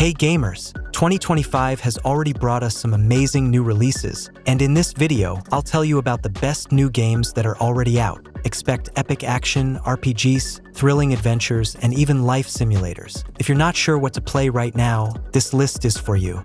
Hey gamers, 2025 has already brought us some amazing new releases, and in this video, I'll tell you about the best new games that are already out. Expect epic action, RPGs, thrilling adventures, and even life simulators. If you're not sure what to play right now, this list is for you.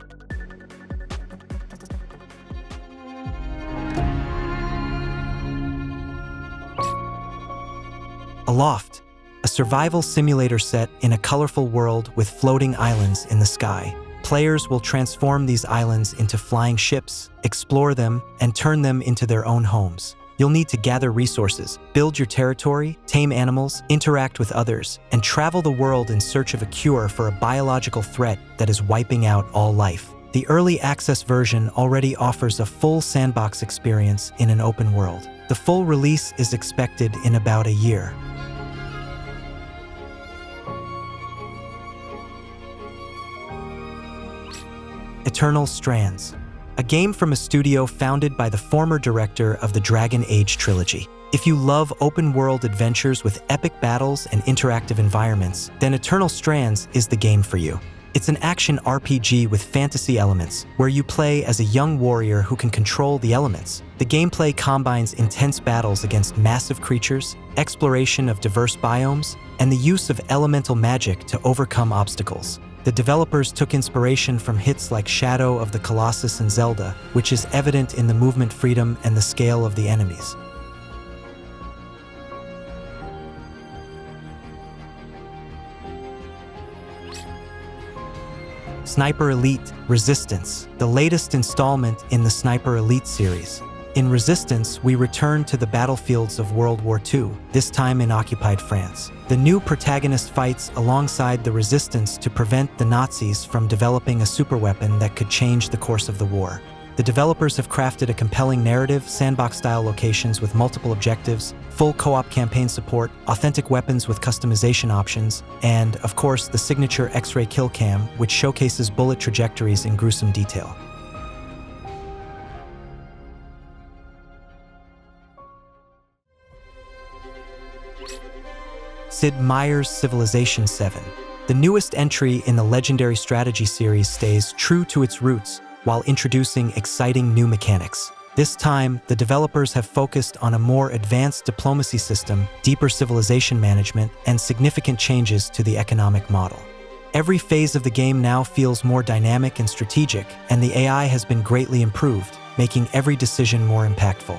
Aloft, a survival simulator set in a colorful world with floating islands in the sky. Players will transform these islands into flying ships, explore them, and turn them into their own homes. You'll need to gather resources, build your territory, tame animals, interact with others, and travel the world in search of a cure for a biological threat that is wiping out all life. The early access version already offers a full sandbox experience in an open world. The full release is expected in about a year. Strands, a game from a studio founded by the former director of the Dragon Age trilogy. If you love open-world adventures with epic battles and interactive environments, then Strands is the game for you. It's an action RPG with fantasy elements, where you play as a young warrior who can control the elements. The gameplay combines intense battles against massive creatures, exploration of diverse biomes, and the use of elemental magic to overcome obstacles. The developers took inspiration from hits like Shadow of the Colossus and Zelda, which is evident in the movement freedom and the scale of the enemies. Sniper Elite Resistance, the latest installment in the Sniper Elite series. In Resistance, we return to the battlefields of World War II, this time in occupied France. The new protagonist fights alongside the Resistance to prevent the Nazis from developing a superweapon that could change the course of the war. The developers have crafted a compelling narrative, sandbox-style locations with multiple objectives, full co-op campaign support, authentic weapons with customization options, and, of course, the signature X-ray kill cam, which showcases bullet trajectories in gruesome detail. Sid Meier's Civilization 7. The newest entry in the legendary strategy series stays true to its roots while introducing exciting new mechanics. This time, the developers have focused on a more advanced diplomacy system, deeper civilization management, and significant changes to the economic model. Every phase of the game now feels more dynamic and strategic, and the AI has been greatly improved, making every decision more impactful.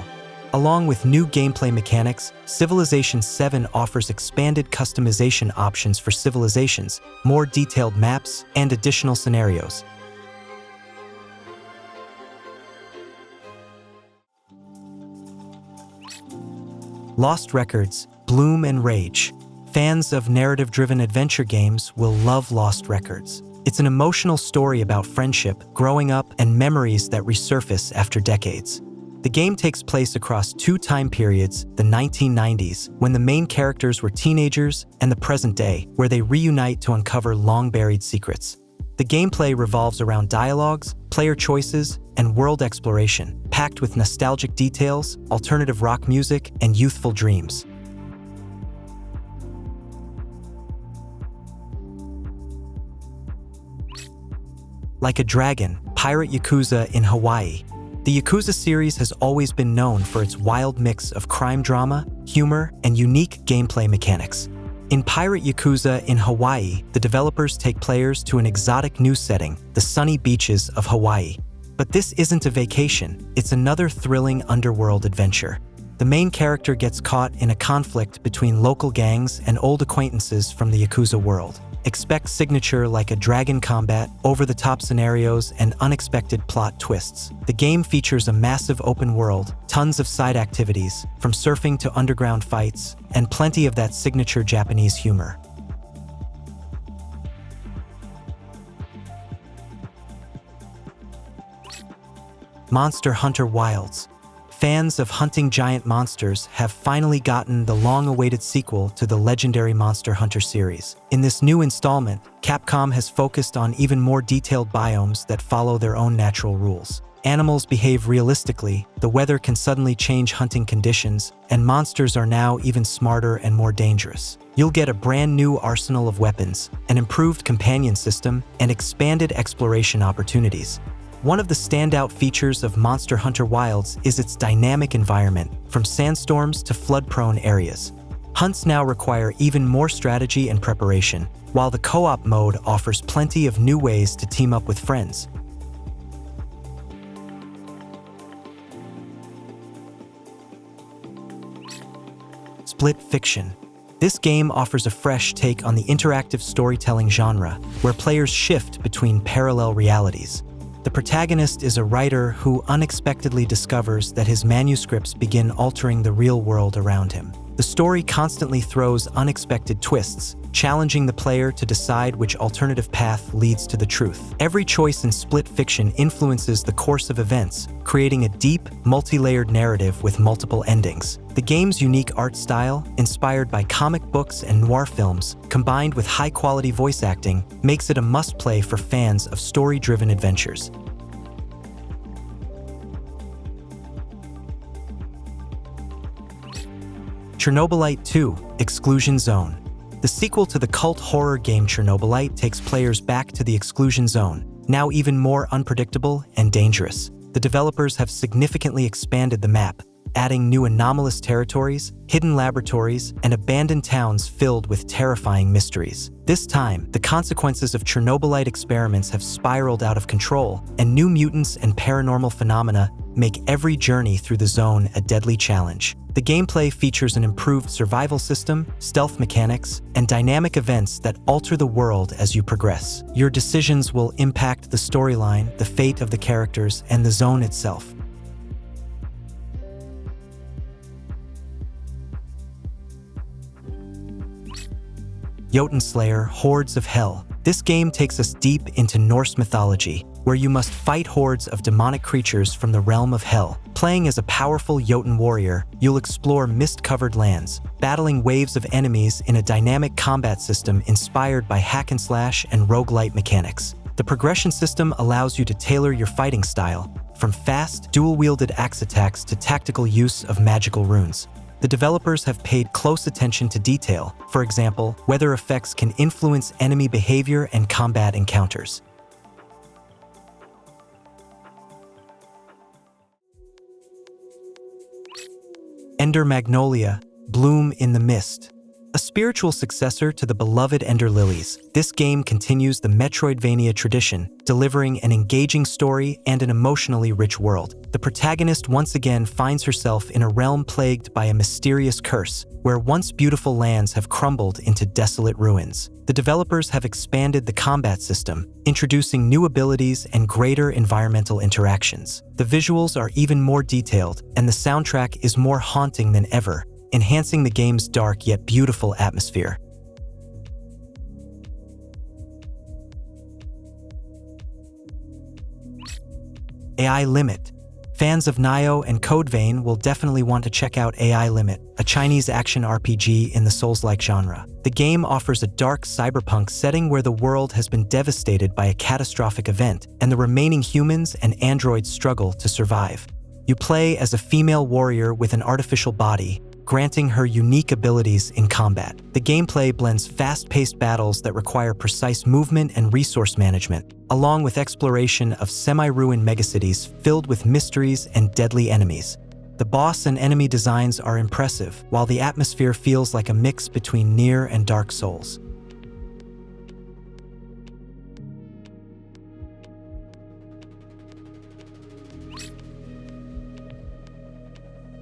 Along with new gameplay mechanics, Civilization 7 offers expanded customization options for civilizations, more detailed maps, and additional scenarios. Lost Records, Bloom and Rage. Fans of narrative-driven adventure games will love Lost Records. It's an emotional story about friendship, growing up, and memories that resurface after decades. The game takes place across two time periods, the 1990s, when the main characters were teenagers, and the present day, where they reunite to uncover long-buried secrets. The gameplay revolves around dialogues, player choices, and world exploration, packed with nostalgic details, alternative rock music, and youthful dreams. Like a Dragon, Pirate Yakuza in Hawaii. The Yakuza series has always been known for its wild mix of crime drama, humor, and unique gameplay mechanics. In Pirate Yakuza in Hawaii, the developers take players to an exotic new setting, the sunny beaches of Hawaii. But this isn't a vacation, it's another thrilling underworld adventure. The main character gets caught in a conflict between local gangs and old acquaintances from the Yakuza world. Expect signature like a dragon combat, over-the-top scenarios, and unexpected plot twists. The game features a massive open world, tons of side activities, from surfing to underground fights, and plenty of that signature Japanese humor. Monster Hunter Wilds. Fans of hunting giant monsters have finally gotten the long-awaited sequel to the legendary Monster Hunter series. In this new installment, Capcom has focused on even more detailed biomes that follow their own natural rules. Animals behave realistically, the weather can suddenly change hunting conditions, and monsters are now even smarter and more dangerous. You'll get a brand new arsenal of weapons, an improved companion system, and expanded exploration opportunities. One of the standout features of Monster Hunter Wilds is its dynamic environment, from sandstorms to flood-prone areas. Hunts now require even more strategy and preparation, while the co-op mode offers plenty of new ways to team up with friends. Split fiction. This game offers a fresh take on the interactive storytelling genre, where players shift between parallel realities. The protagonist is a writer who unexpectedly discovers that his manuscripts begin altering the real world around him. The story constantly throws unexpected twists, challenging the player to decide which alternative path leads to the truth. Every choice in split fiction influences the course of events, creating a deep, multi-layered narrative with multiple endings. The game's unique art style, inspired by comic books and noir films, combined with high-quality voice acting, makes it a must-play for fans of story-driven adventures. Chernobylite 2: Exclusion Zone. The sequel to the cult horror game Chernobylite takes players back to the Exclusion Zone, now even more unpredictable and dangerous. The developers have significantly expanded the map, adding new anomalous territories, hidden laboratories, and abandoned towns filled with terrifying mysteries. This time, the consequences of Chernobylite experiments have spiraled out of control, and new mutants and paranormal phenomena make every journey through the zone a deadly challenge. The gameplay features an improved survival system, stealth mechanics, and dynamic events that alter the world as you progress. Your decisions will impact the storyline, the fate of the characters, and the zone itself. Jotunnslayer: Hordes of Hel. This game takes us deep into Norse mythology, where you must fight hordes of demonic creatures from the realm of Hell. Playing as a powerful Jotun warrior, you'll explore mist-covered lands, battling waves of enemies in a dynamic combat system inspired by hack-and-slash and roguelite mechanics. The progression system allows you to tailor your fighting style, from fast, dual-wielded axe attacks to tactical use of magical runes. The developers have paid close attention to detail. For example, weather effects can influence enemy behavior and combat encounters. Ender Magnolia: Bloom in the Mist. A spiritual successor to the beloved Ender Lilies, this game continues the Metroidvania tradition, delivering an engaging story and an emotionally rich world. The protagonist once again finds herself in a realm plagued by a mysterious curse, where once beautiful lands have crumbled into desolate ruins. The developers have expanded the combat system, introducing new abilities and greater environmental interactions. The visuals are even more detailed, and the soundtrack is more haunting than ever, enhancing the game's dark yet beautiful atmosphere. AI Limit. Fans of Nioh and Code Vein will definitely want to check out AI Limit, a Chinese action RPG in the Souls-like genre. The game offers a dark cyberpunk setting where the world has been devastated by a catastrophic event, and the remaining humans and androids struggle to survive. You play as a female warrior with an artificial body, granting her unique abilities in combat. The gameplay blends fast-paced battles that require precise movement and resource management, along with exploration of semi-ruined megacities filled with mysteries and deadly enemies. The boss and enemy designs are impressive, while the atmosphere feels like a mix between Nier and Dark Souls.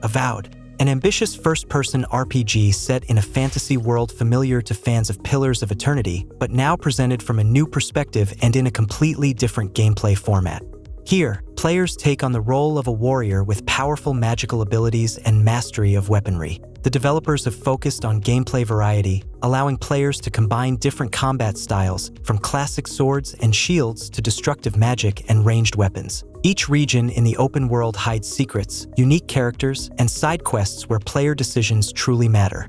Avowed. An ambitious first-person RPG set in a fantasy world familiar to fans of Pillars of Eternity, but now presented from a new perspective and in a completely different gameplay format. Here, players take on the role of a warrior with powerful magical abilities and mastery of weaponry. The developers have focused on gameplay variety, allowing players to combine different combat styles, from classic swords and shields to destructive magic and ranged weapons. Each region in the open world hides secrets, unique characters, and side quests where player decisions truly matter.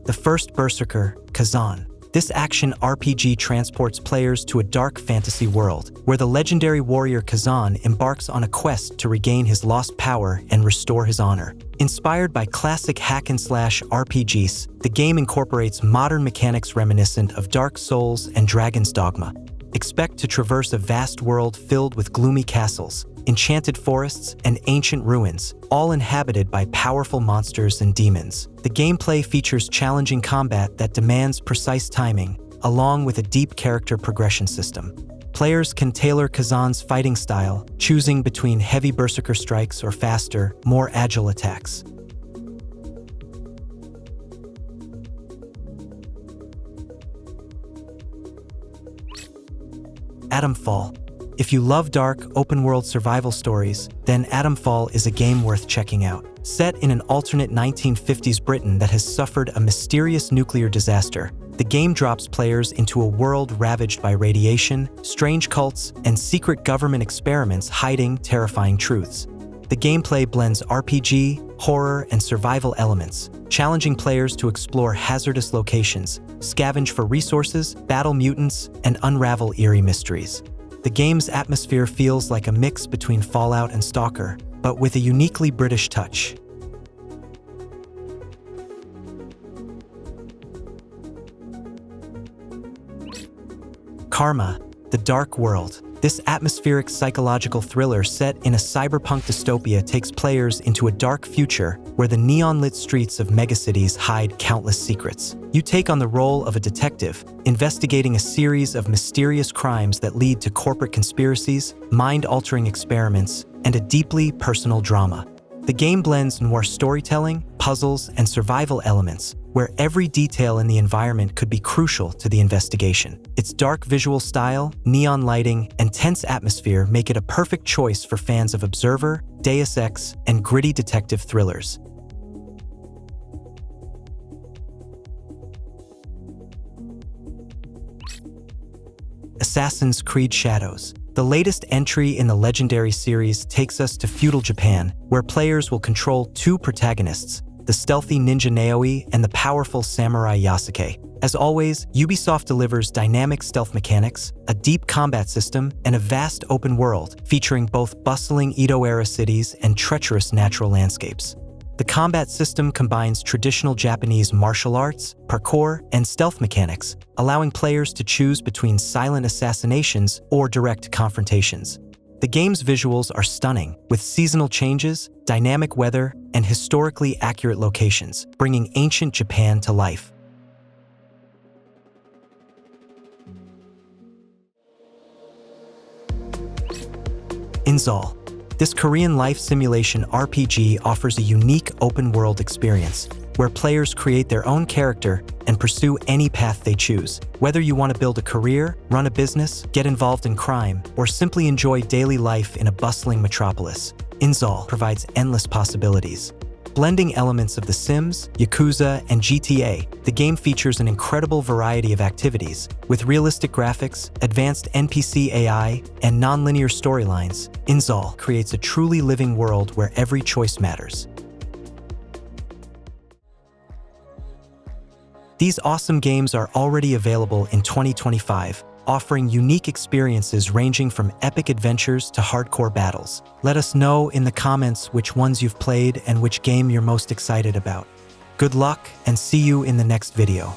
The The first Berserker, Khazan. This action RPG transports players to a dark fantasy world, where the legendary warrior Khazan embarks on a quest to regain his lost power and restore his honor. Inspired by classic hack-and-slash RPGs, the game incorporates modern mechanics reminiscent of Dark Souls and Dragon's Dogma. Expect to traverse a vast world filled with gloomy castles, enchanted forests, and ancient ruins, all inhabited by powerful monsters and demons. The gameplay features challenging combat that demands precise timing, along with a deep character progression system. Players can tailor Khazan's fighting style, choosing between heavy Berserker strikes or faster, more agile attacks. Atomfall. If you love dark, open-world survival stories, then Atomfall is a game worth checking out. Set in an alternate 1950s Britain that has suffered a mysterious nuclear disaster, the game drops players into a world ravaged by radiation, strange cults, and secret government experiments hiding terrifying truths. The gameplay blends RPG, horror, and survival elements, challenging players to explore hazardous locations, scavenge for resources, battle mutants, and unravel eerie mysteries. The game's atmosphere feels like a mix between Fallout and Stalker, but with a uniquely British touch. Karma, The Dark World. This atmospheric psychological thriller set in a cyberpunk dystopia takes players into a dark future where the neon-lit streets of megacities hide countless secrets. You take on the role of a detective, investigating a series of mysterious crimes that lead to corporate conspiracies, mind-altering experiments, and a deeply personal drama. The game blends noir storytelling, puzzles, and survival elements, where every detail in the environment could be crucial to the investigation. Its dark visual style, neon lighting, and tense atmosphere make it a perfect choice for fans of Observer, Deus Ex, and gritty detective thrillers. Assassin's Creed Shadows. The latest entry in the legendary series takes us to feudal Japan, where players will control two protagonists, the stealthy ninja Naoi and the powerful samurai Yasuke. As always, Ubisoft delivers dynamic stealth mechanics, a deep combat system, and a vast open world, featuring both bustling Edo-era cities and treacherous natural landscapes. The combat system combines traditional Japanese martial arts, parkour, and stealth mechanics, allowing players to choose between silent assassinations or direct confrontations. The game's visuals are stunning, with seasonal changes, dynamic weather, and historically accurate locations, bringing ancient Japan to life. inZOI. This Korean life simulation RPG offers a unique open-world experience, where players create their own character and pursue any path they choose. Whether you want to build a career, run a business, get involved in crime, or simply enjoy daily life in a bustling metropolis, inZOI provides endless possibilities. Blending elements of The Sims, Yakuza, and GTA, the game features an incredible variety of activities. With realistic graphics, advanced NPC AI, and non-linear storylines, inZOI creates a truly living world where every choice matters. These awesome games are already available in 2025, offering unique experiences ranging from epic adventures to hardcore battles. Let us know in the comments which ones you've played and which game you're most excited about. Good luck, and see you in the next video.